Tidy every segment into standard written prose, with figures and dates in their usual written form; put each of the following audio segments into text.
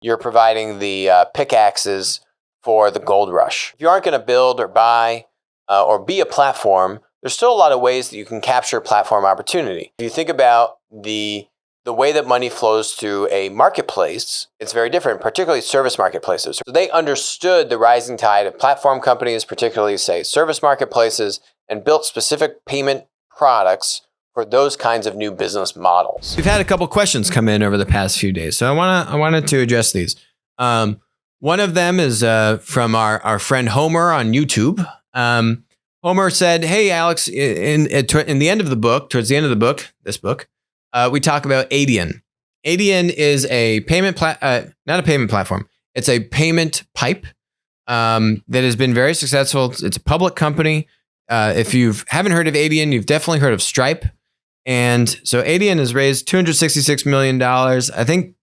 You're providing the pickaxes for the gold rush. If you aren't going to build or buy or be a platform, there's still a lot of ways that you can capture platform opportunity. If you think about the way that money flows through a marketplace, it's very different, particularly service marketplaces. So they understood the rising tide of platform companies, particularly, say, service marketplaces, and built specific payment products for those kinds of new business models. We've had a couple questions come in over the past few days, so I wanted to address these. One of them is from our friend Homer on YouTube. Homer said, "Hey Alex, in the end of the book, towards the end of the book, this book, we talk about Adyen. Adyen is a payment not a payment platform. It's a payment pipe that has been very successful. It's a public company. If you haven't heard of Adyen, you've definitely heard of Stripe. And so Adyen has raised $266 million, I think,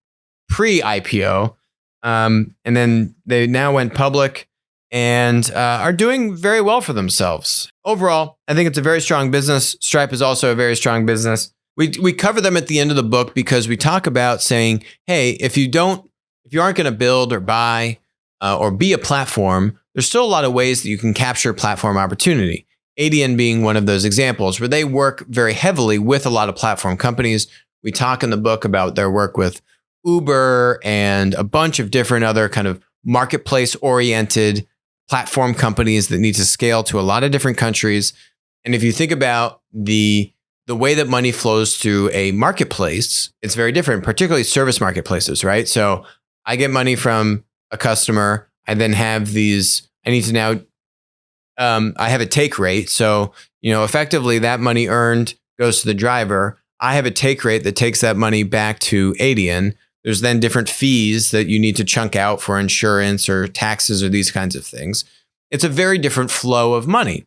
pre-IPO. And then they now went public and are doing very well for themselves. Overall, I think it's a very strong business. Stripe is also a very strong business. We cover them at the end of the book because we talk about saying, hey, if you aren't going to build or buy or be a platform, there's still a lot of ways that you can capture platform opportunity. Adyen being one of those examples where they work very heavily with a lot of platform companies. We talk in the book about their work with Uber and a bunch of different other kind of marketplace-oriented platform companies that need to scale to a lot of different countries. And if you think about the way that money flows through a marketplace, it's very different, particularly service marketplaces, right? So I get money from a customer. I then have I have a take rate. So, effectively that money earned goes to the driver. I have a take rate that takes that money back to Adyen. There's then different fees that you need to chunk out for insurance or taxes or these kinds of things. It's a very different flow of money,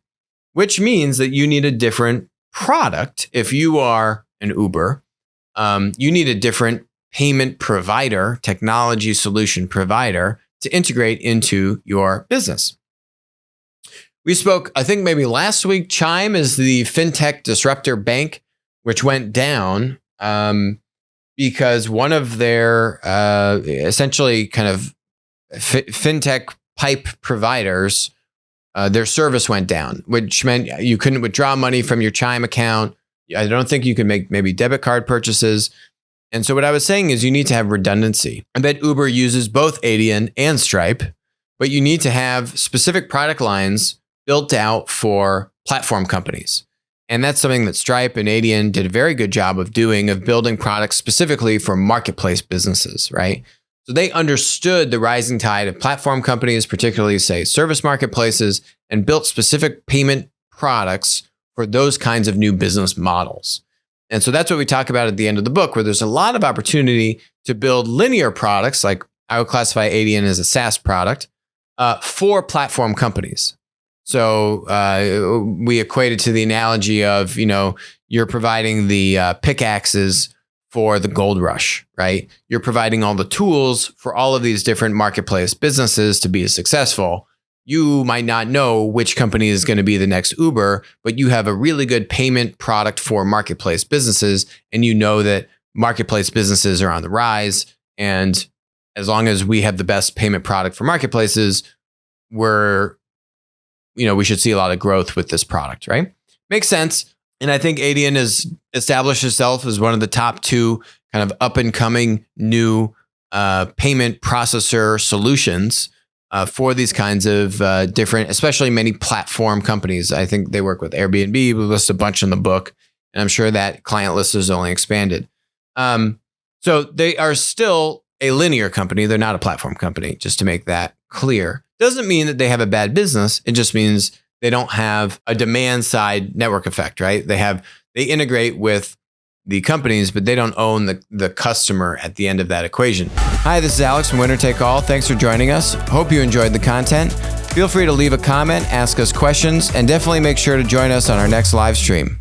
which means that you need a different product. If you are an Uber, you need a different payment provider, technology solution provider to integrate into your business. We spoke, I think maybe last week, Chime is the fintech disruptor bank, which went down because one of their essentially kind of fintech pipe providers, their service went down, which meant you couldn't withdraw money from your Chime account. I don't think you could make maybe debit card purchases. And so what I was saying is you need to have redundancy. I bet Uber uses both Adyen and Stripe, but you need to have specific product lines built out for platform companies. And that's something that Stripe and Adyen did a very good job of doing, of building products specifically for marketplace businesses, right? So they understood the rising tide of platform companies, particularly, say, service marketplaces, and built specific payment products for those kinds of new business models. And so that's what we talk about at the end of the book, where there's a lot of opportunity to build linear products, like I would classify Adyen as a SaaS product, for platform companies. So we equate it to the analogy of, you're providing the pickaxes for the gold rush, right? You're providing all the tools for all of these different marketplace businesses to be successful. You might not know which company is going to be the next Uber, but you have a really good payment product for marketplace businesses, and you know that marketplace businesses are on the rise. And as long as we have the best payment product for marketplaces, we should see a lot of growth with this product, right? Makes sense. And I think Adyen has established itself as one of the top two kind of up and coming new payment processor solutions for these kinds of different, especially many platform companies. I think they work with Airbnb. We list a bunch in the book, and I'm sure that client list is only expanded. So they are still a linear company. They're not a platform company, just to make that clear. Doesn't mean that they have a bad business. It just means they don't have a demand side network effect, right? They integrate with the companies, but they don't own the customer at the end of that equation. Hi, this is Alex from Winner Take All. Thanks for joining us. Hope you enjoyed the content. Feel free to leave a comment, ask us questions, and definitely make sure to join us on our next live stream.